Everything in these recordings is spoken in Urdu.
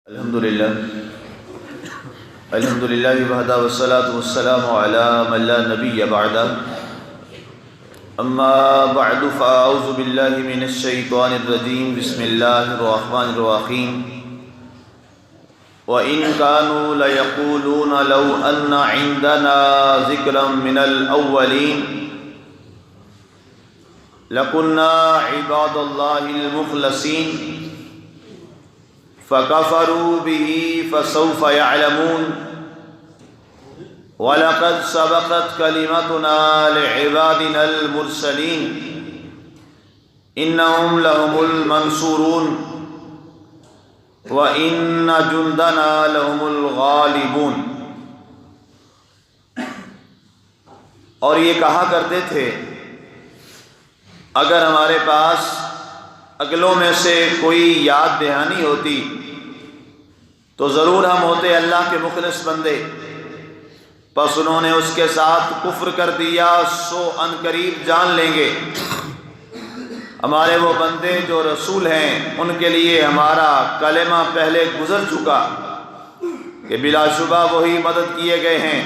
الحمدللہ وحدہ والصلاة والسلام علی من لا نبی بعدہ اما بعد فاعوذ باللہ من الشیطان الرجیم بسم اللہ الرحمن الرحیم وَإِن كَانُوا لَيَقُولُونَ لَوْ أَنَّ عِندَنَا ذِكْرًا مِنَ الْأَوَّلِينَ لَكُنَّا عِبَادَ اللَّهِ الْمُخْلَصِينَ فَكَفَرُوا بِهِ فَسَوْفَ يَعْلَمُونَ وَلَقَدْ سَبَقَتْ كَلِمَتُنَا لِعِبَادِنَا الْمُرْسَلِينَ إِنَّهُمْ لَهُمُ الْمَنْصُورُونَ وَإِنَّ جُنْدَنَا لَهُمُ الْغَالِبُونَ۔ اور یہ کہا کرتے تھے اگر ہمارے پاس عقلوں میں سے کوئی یاد دہانی ہوتی تو ضرور ہم ہوتے اللہ کے مخلص بندے، پس انہوں نے اس کے ساتھ کفر کر دیا، سو ان قریب جان لیں گے ہمارے وہ بندے جو رسول ہیں ان کے لیے ہمارا کلمہ پہلے گزر چکا کہ بلا شبہ وہی مدد کیے گئے ہیں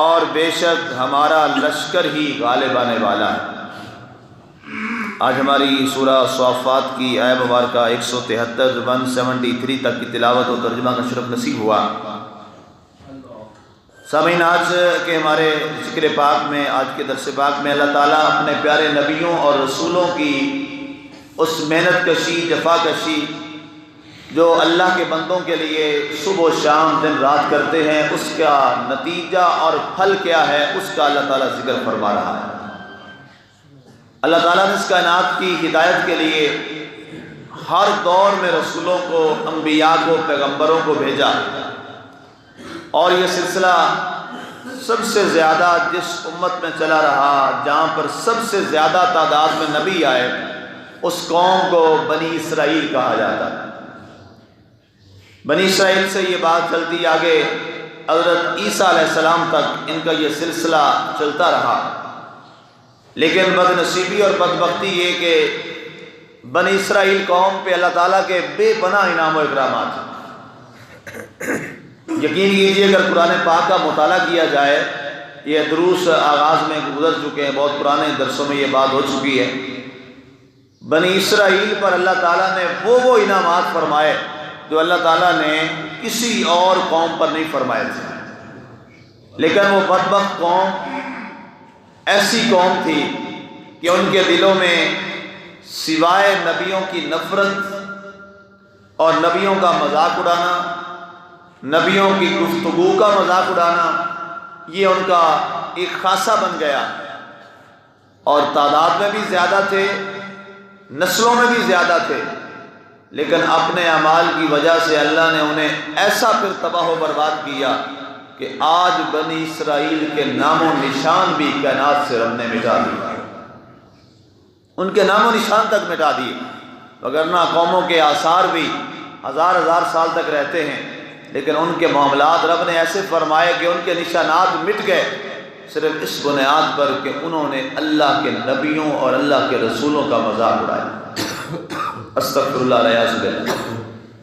اور بے شک ہمارا لشکر ہی غالب آنے والا ہے۔ آج ہماری سورہ صافات کی آیہ مبارکہ 173 تک کی تلاوت و ترجمہ کا شرف نصیب ہوا۔ سامعین، آج کے ہمارے ذکر پاک میں، آج کے درس پاک میں اللہ تعالیٰ اپنے پیارے نبیوں اور رسولوں کی اس محنت کشی، جفا کشی جو اللہ کے بندوں کے لیے صبح و شام دن رات کرتے ہیں، اس کا نتیجہ اور پھل کیا ہے، اس کا اللہ تعالیٰ ذکر فرما رہا ہے۔ اللہ تعالیٰ نے اس کائنات کی ہدایت کے لیے ہر دور میں رسولوں کو، انبیاء کو، پیغمبروں کو بھیجا، اور یہ سلسلہ سب سے زیادہ جس امت میں چلا رہا، جہاں پر سب سے زیادہ تعداد میں نبی آئے، اس قوم کو بنی اسرائیل کہا جاتا ہے۔ بنی اسرائیل سے یہ بات چلتی آگے حضرت عیسیٰ علیہ السلام تک ان کا یہ سلسلہ چلتا رہا، لیکن بد نصیبی اور بدبختی یہ کہ بنی اسرائیل قوم پہ اللہ تعالیٰ کے بے پناہ انعام و اکرامات ہیں۔ یقین کیجئے اگر قرآن پاک کا مطالعہ کیا جائے، یہ دروس آغاز میں گزر چکے ہیں، بہت پرانے درسوں میں یہ بات ہو چکی ہے، بنی اسرائیل پر اللہ تعالیٰ نے وہ انعامات فرمائے جو اللہ تعالیٰ نے کسی اور قوم پر نہیں فرمائے تھے۔ لیکن وہ بدبخت قوم ایسی قوم تھی کہ ان کے دلوں میں سوائے نبیوں کی نفرت اور نبیوں کا مذاق اڑانا، نبیوں کی گفتگو کا مذاق اڑانا، یہ ان کا ایک خاصہ بن گیا، اور تعداد میں بھی زیادہ تھے، نسلوں میں بھی زیادہ تھے، لیکن اپنے اعمال کی وجہ سے اللہ نے انہیں ایسا پھر تباہ و برباد کیا کہ آج بنی اسرائیل کے نام و نشان بھی کائنات سے رب نے مٹا دیا، ان کے نام و نشان تک مٹا دیے، وگرنہ قوموں کے آثار بھی ہزار ہزار سال تک رہتے ہیں، لیکن ان کے معاملات رب نے ایسے فرمائے کہ ان کے نشانات مٹ گئے، صرف اس بنیاد پر کہ انہوں نے اللہ کے نبیوں اور اللہ کے رسولوں کا مذاق اڑایا۔ استغفر اللہ ریاض باللہ۔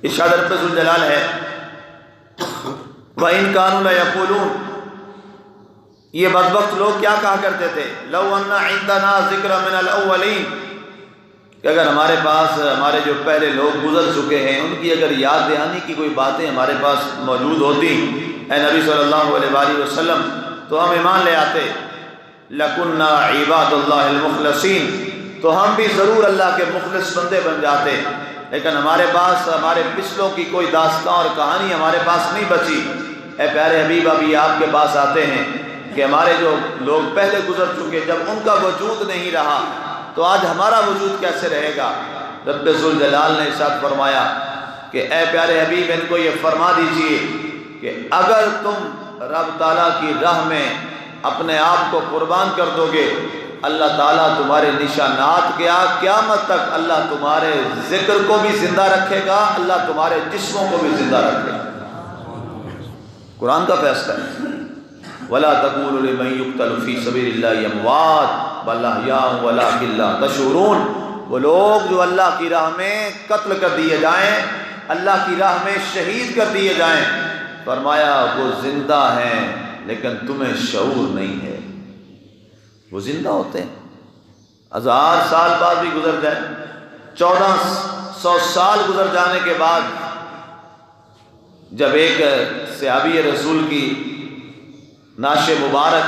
ارشاد رب ذوالجلال ہے وَإِن كَانُوا لَيَقُولُونَ، یہ بدبخت لوگ کیا کہا کرتے تھے، لَوْ أَنَّ عِندَنَا ذِكْرًا مِنَ الْأَوَّلِينَ، کہ اگر ہمارے پاس ہمارے جو پہلے لوگ گزر چکے ہیں ان کی اگر یاد دہانی کی کوئی باتیں ہمارے پاس موجود ہوتی، اے نبی صلی اللہ علیہ وآلہ وسلم، تو ہم ایمان لے آتے، لَكُنَّا عِبَادَ اللَّهِ الْمُخْلَصِينَ، تو ہم بھی ضرور اللہ کے مخلص بندے بن جاتے، لیکن ہمارے پاس ہمارے پچھلوں کی کوئی داستان اور کہانی ہمارے پاس نہیں بچی۔ اے پیارے حبیب، ابھی آپ کے پاس آتے ہیں کہ ہمارے جو لوگ پہلے گزر چکے، جب ان کا وجود نہیں رہا تو آج ہمارا وجود کیسے رہے گا؟ رب ذوالجلال نے ارشاد فرمایا کہ اے پیارے حبیب، ان کو یہ فرما دیجئے کہ اگر تم رب تعالیٰ کی راہ میں اپنے آپ کو قربان کر دو گے، اللہ تعالیٰ تمہارے نشانات کیا، قیامت تک اللہ تمہارے ذکر کو بھی زندہ رکھے گا، اللہ تمہارے جسموں کو بھی زندہ رکھے گا۔ قرآن کا فیصلہ ہے، وَلَا تَقُولُوا لِمَن يُقْتَلُ فِي سَبِيلِ اللَّهِ أَمْوَاتٌ بَلْ أَحْيَاءٌ وَلَٰكِن لَّا تَشْعُرُونَ، وہ لوگ جو اللہ کی راہ میں قتل کر دیے جائیں اللہ کی راہ میں شہید کر دیے جائیں، فرمایا وہ زندہ ہیں لیکن تمہیں شعور نہیں ہے۔ وہ زندہ ہوتے ہیں، 1000 سال بعد بھی گزر جائے، 1400 سال گزر جانے کے بعد جب ایک صحابی رسول کی ناش مبارک،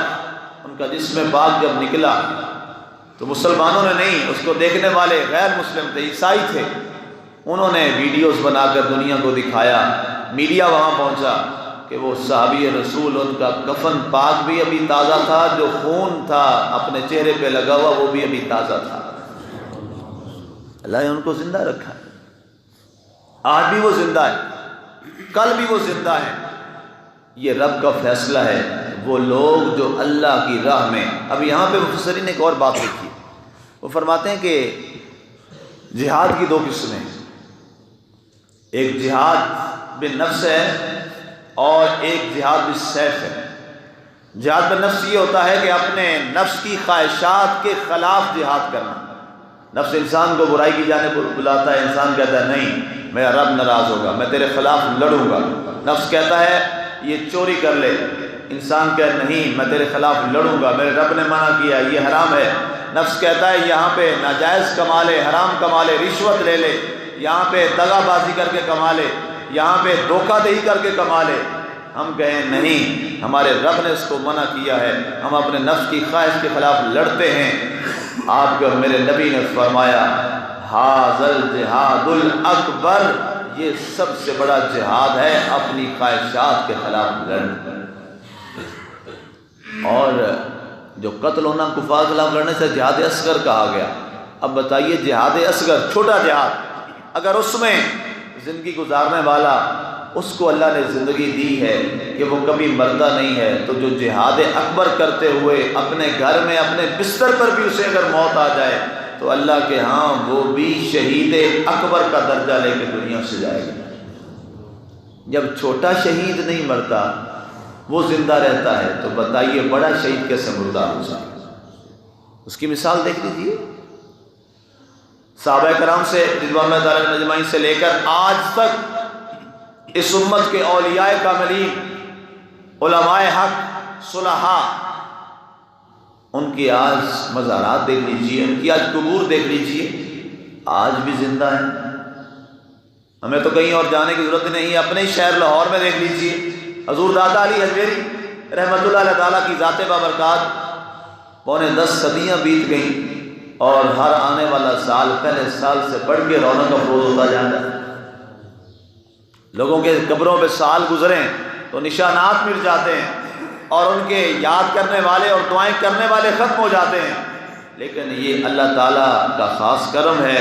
ان کا جسم پاک جب نکلا تو مسلمانوں نے نہیں، اس کو دیکھنے والے غیر مسلم تھے، عیسائی تھے، انہوں نے ویڈیوز بنا کر دنیا کو دکھایا، میڈیا وہاں پہنچا کہ وہ صحابی رسول، ان کا کفن پاک بھی ابھی تازہ تھا، جو خون تھا اپنے چہرے پہ لگا ہوا وہ بھی ابھی تازہ تھا۔ اللہ نے ان کو زندہ رکھا ہے، آج بھی وہ زندہ ہے، کل بھی وہ زندہ ہے۔ یہ رب کا فیصلہ ہے۔ وہ لوگ جو اللہ کی راہ میں، اب یہاں پہ مفسرین نے ایک اور بات لکھی، وہ فرماتے ہیں کہ جہاد کی 2 قسمیں ہیں، ایک جہاد بالنفس ہے اور ایک جہاد بالسیف ہے۔ جہاد بالنفس یہ ہوتا ہے کہ اپنے نفس کی خواہشات کے خلاف جہاد کرنا۔ نفس انسان کو برائی کی جانب بلاتا ہے، انسان کہتا ہے نہیں میرا رب ناراض ہوگا، میں تیرے خلاف لڑوں گا۔ نفس کہتا ہے یہ چوری کر لے، انسان کہے نہیں میں تیرے خلاف لڑوں گا، میرے رب نے منع کیا یہ حرام ہے۔ نفس کہتا ہے یہاں پہ ناجائز کما لے، حرام کما لے، رشوت لے لے، یہاں پہ دغا بازی کر کے کما لے، یہاں پہ دھوکہ دہی کر کے کما لے۔ ہم کہیں نہیں، ہمارے رب نے اس کو منع کیا ہے، ہم اپنے نفس کی خواہش کے خلاف لڑتے ہیں۔ آپ کے اور میرے نبی نے فرمایا حاذل جہاد الاکبر، یہ سب سے بڑا جہاد ہے، اپنی خواہشات کے خلاف لڑنا۔ اور جو قتل ہونا کفار کے خلاف لڑنے سے جہاد اصغر کہا گیا۔ اب بتائیے جہاد اصغر، چھوٹا جہاد، اگر اس میں زندگی گزارنے والا، اس کو اللہ نے زندگی دی ہے کہ وہ کبھی مرتا نہیں ہے، تو جو جہاد اکبر کرتے ہوئے اپنے گھر میں اپنے بستر پر بھی اسے اگر موت آ جائے تو اللہ کے ہاں وہ بھی شہید اکبر کا درجہ لے کے دنیا سے جائے گا۔ جب چھوٹا شہید نہیں مرتا وہ زندہ رہتا ہے تو بتائیے بڑا شہید کیسے مردہ ہو جائے؟ اس کی مثال دیکھ لیجیے، صحابہ کرام سے رضوان اللہ تعالیٰ اجمعین سے لے کر آج تک اس امت کے اولیاء کاملین، علماء حق، صلحاء، ان کی آج مزارات دیکھ لیجیے، ان کی آج قبور دیکھ لیجیے، آج بھی زندہ ہیں۔ ہمیں تو کہیں اور جانے کی ضرورت نہیں، اپنے ہی شہر لاہور میں دیکھ لیجیے، حضور دادا علی حجویری رحمۃ اللہ تعالیٰ کی ذات بابرکات، 9.25 صدیاں بیت گئیں اور ہر آنے والا سال پہلے سال سے بڑھ کے رونق افروز ہوتا جا رہا ہے۔ لوگوں کے قبروں پہ سال گزریں تو نشانات مٹ جاتے ہیں اور ان کے یاد کرنے والے اور دعائیں کرنے والے ختم ہو جاتے ہیں، لیکن یہ اللہ تعالیٰ کا خاص کرم ہے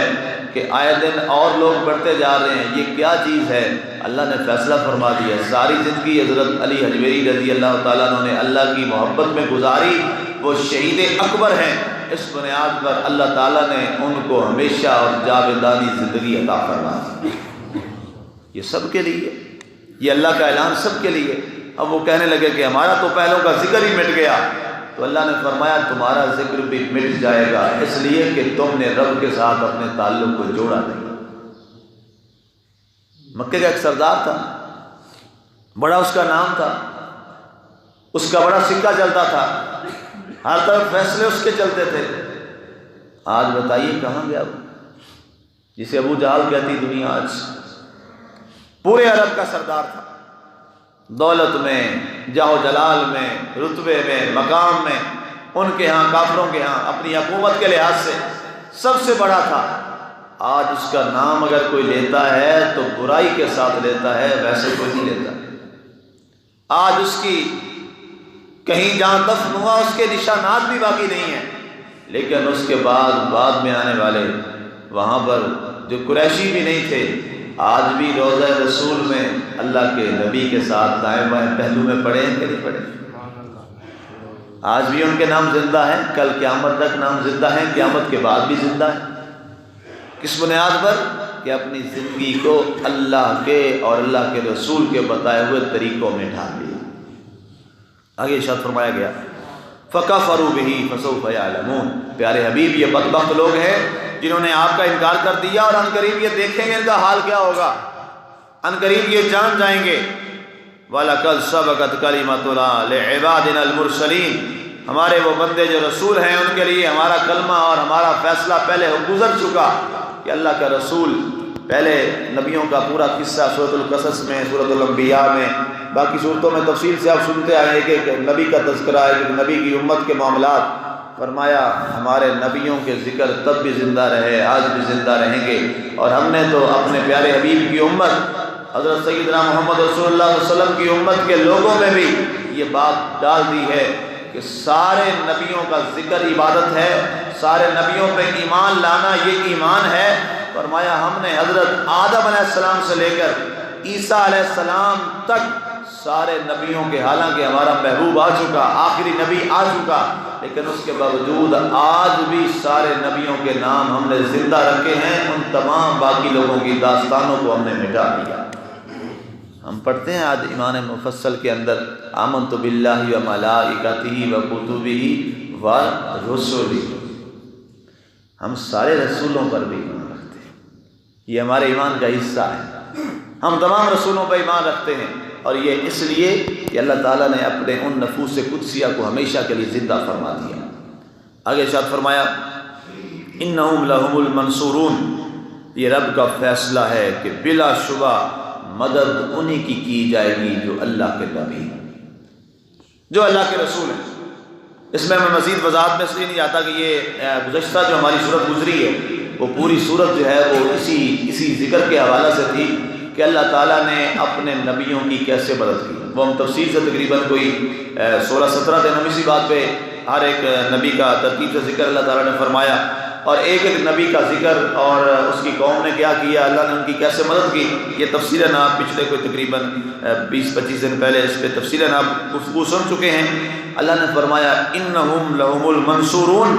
کہ آئے دن اور لوگ بڑھتے جا رہے ہیں۔ یہ کیا چیز ہے؟ اللہ نے فیصلہ فرما دیا۔ ساری زندگی حضرت علی حجویری رضی اللہ تعالیٰ عنہ نے اللہ کی محبت میں گزاری، وہ شہید اکبر ہیں۔ اس بنیاد پر اللہ تعالیٰ نے ان کو ہمیشہ اور جاویدانی زندگی عطا فرما دی۔ یہ سب کے لیے، یہ اللہ کا اعلان سب کے لیے۔ اب وہ کہنے لگے کہ ہمارا تو پہلوں کا ذکر ہی مٹ گیا، تو اللہ نے فرمایا تمہارا ذکر بھی مٹ جائے گا، اس لیے کہ تم نے رب کے ساتھ اپنے تعلق کو جوڑا نہیں۔ مکے کا ایک سردار تھا، بڑا اس کا نام تھا، اس کا بڑا سکہ چلتا تھا، ہر طرف فیصلے اس کے چلتے تھے۔ آج بتائیے کہاں گیا وہ، جسے ابو جہل کہتی دنیا؟ آج پورے عرب کا سردار تھا، دولت میں، جاہ و جلال میں، رتبے میں، مقام میں، ان کے ہاں، کافروں کے ہاں، اپنی حکومت کے لحاظ سے سب سے بڑا تھا۔ آج اس کا نام اگر کوئی لیتا ہے تو برائی کے ساتھ لیتا ہے، ویسے کوئی نہیں لیتا۔ آج اس کی کہیں جہاں دفن ہوا اس کے نشانات بھی باقی نہیں ہیں، لیکن اس کے بعد میں آنے والے وہاں پر جو قریشی بھی نہیں تھے، آج بھی روضہ رسول میں اللہ کے نبی کے ساتھ دائیں بائیں پہلو میں پڑے ہیں کہ نہیں پڑے؟ آج بھی ان کے نام زندہ ہیں، کل قیامت تک نام زندہ ہیں، قیامت کے بعد بھی زندہ ہیں۔ کس بنیاد پر؟ کہ اپنی زندگی کو اللہ کے اور اللہ کے رسول کے بتائے ہوئے طریقوں میں ڈھال لیا۔ آگے ارشاد فرمایا گیا فَكَفَرُوا بِهِ فَسَوْفَ يَعْلَمُونَ۔ پیارے حبیب یہ بدبخت لوگ ہیں جنہوں نے آپ کا انکار کر دیا، اور عنقریب یہ دیکھیں گے ان کا حال کیا ہوگا۔ عنقریب یہ جان جائیں گے وَلَقَدْ سَبَقَتْ كَلِمَتُنَا لِعِبَادِنَا الْمُرْسَلِينَ، ہمارے وہ بندے جو رسول ہیں ان کے لیے ہمارا کلمہ اور ہمارا فیصلہ پہلے گزر چکا کہ اللہ کا رسول پہلے نبیوں کا پورا قصہ سورۃ القصص میں، سورۃ الانبیاء میں، باقی صورتوں میں تفصیل سے آپ سنتے آئے کہ ایک نبی کا تذکرہ ہے، ایک نبی کی امت کے معاملات۔ فرمایا ہمارے نبیوں کے ذکر تب بھی زندہ رہے، آج بھی زندہ رہیں گے، اور ہم نے تو اپنے پیارے حبیب کی امت حضرت سیدنا محمد رسول اللہ صلی اللہ علیہ وسلم کی امت کے لوگوں میں بھی یہ بات ڈال دی ہے کہ سارے نبیوں کا ذکر عبادت ہے، سارے نبیوں پہ ایمان لانا یہ ایمان ہے۔ فرمایا ہم نے حضرت آدم علیہ السلام سے لے کر عیسیٰ علیہ السلام تک سارے نبیوں کے، حالانکہ ہمارا محبوب آ چکا، آخری نبی آ چکا، لیکن اس کے باوجود آج بھی سارے نبیوں کے نام ہم نے زندہ رکھے ہیں، ان تمام باقی لوگوں کی داستانوں کو ہم نے مٹا دیا۔ ہم پڑھتے ہیں آج ایمان مفصل کے اندر آمنت باللہ و ملائکتہ و کتبہ و رسلہ، ہم سارے رسولوں پر بھی ایمان رکھتے ہیں، یہ ہمارے ایمان کا حصہ ہے، ہم تمام رسولوں پر ایمان رکھتے ہیں، اور یہ اس لیے کہ اللہ تعالیٰ نے اپنے ان نفوس قدسیہ کو ہمیشہ کے لیے زندہ فرما دیا۔ آگے ارشاد فرمایا انہم لہم المنصورون، یہ رب کا فیصلہ ہے کہ بلا شبہ مدد انہی کی جائے گی جو اللہ کے نبی، جو اللہ کے رسول ہیں۔ اس میں مزید وضاحت میں اس لیے نہیں جاتا کہ یہ گزشتہ جو ہماری صورت گزری ہے وہ پوری صورت جو ہے وہ اسی ذکر کے حوالے سے تھی کہ اللہ تعالیٰ نے اپنے نبیوں کی کیسے مدد کی۔ وہ ہم تفصیل سے تقریباً کوئی 16-17 دن ہم اسی بات پہ ہر ایک نبی کا ترتیب سے ذکر اللہ تعالیٰ نے فرمایا، اور ایک ایک نبی کا ذکر اور اس کی قوم نے کیا کیا، اللہ نے ان کی کیسے مدد کی، یہ تفصیلاً آپ پچھلے کوئی تقریباً 20-25 دن پہلے اس پہ تفصیلاً آپ گفتگو سن چکے ہیں۔ اللہ نے فرمایا انہم لہم المنصورون،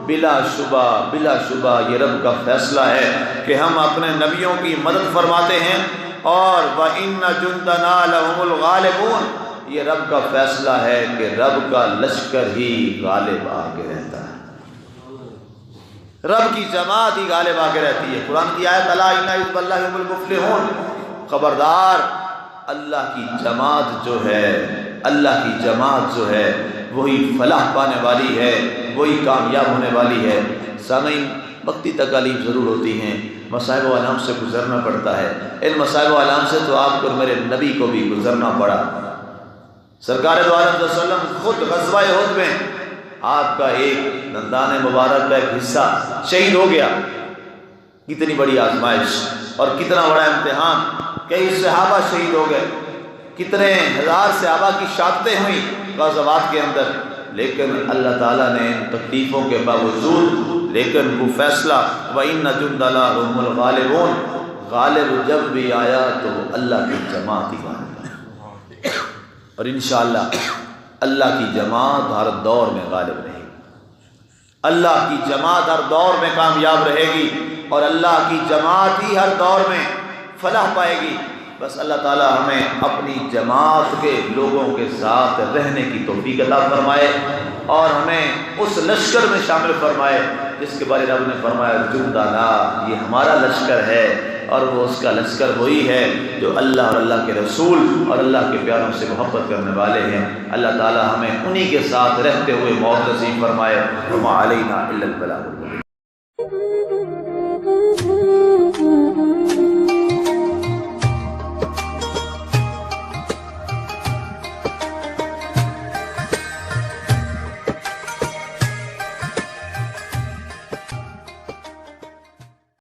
بلا شبہ یہ رب کا فیصلہ ہے کہ ہم اپنے نبیوں کی مدد فرماتے ہیں، اور وَإِنَّ جُنْدَنَا لَهُمُ الْغَالِبُونَ، یہ رب کا فیصلہ ہے کہ رب کا لشکر ہی غالب آگے رہتا ہے، رب کی جماعت ہی غالب آگے رہتی ہے۔ قرآن کی آیت الا ان حزب اللہ هم المفلحون، خبردار اللہ کی جماعت جو ہے، اللہ کی جماعت جو ہے وہی فلاح پانے والی ہے، وہی کامیاب ہونے والی ہے۔ سامعین، وقتی تکالیف ضرور ہوتی ہیں، مصائب و آلام سے گزرنا پڑتا ہے، ان مصائب و آلام سے تو آپ کو میرے نبی کو بھی گزرنا پڑا۔ سرکار دو عالم صلی اللہ علیہ وسلم خود غزوہ احد میں آپ کا ایک دندان مبارک کا ایک حصہ شہید ہو گیا۔ کتنی بڑی آزمائش اور کتنا بڑا امتحان، کئی صحابہ شہید ہو گئے، کتنے ہزار صحابہ کی شہادتیں ہوئیں غزوات کے اندر، لیکن اللہ تعالیٰ نے ان تکلیفوں کے باوجود لیکن وہ فیصلہ وَإِنَّ جُنْدَنَا لَهُمُ الْغَالِبُونَ، غالب جب بھی آیا تو اللہ کی جماعت ہی غالب ہے، اور انشاءاللہ اللہ کی جماعت ہر دور میں غالب رہے گی، اللہ کی جماعت ہر دور میں کامیاب رہے گی، اور اللہ کی جماعت ہی ہر دور میں فلاح پائے گی۔ بس اللہ تعالیٰ ہمیں اپنی جماعت کے لوگوں کے ساتھ رہنے کی توفیق عطا فرمائے، اور ہمیں اس لشکر میں شامل فرمائے جس کے بارے رب نے فرمایا جندنا، یہ ہمارا لشکر ہے، اور وہ اس کا لشکر وہی ہے جو اللہ اور اللہ کے رسول اور اللہ کے پیاروں سے محبت کرنے والے ہیں۔ اللہ تعالیٰ ہمیں انہی کے ساتھ رہتے ہوئے موت نصیب فرمائے۔ وما علینا الا البلاغ۔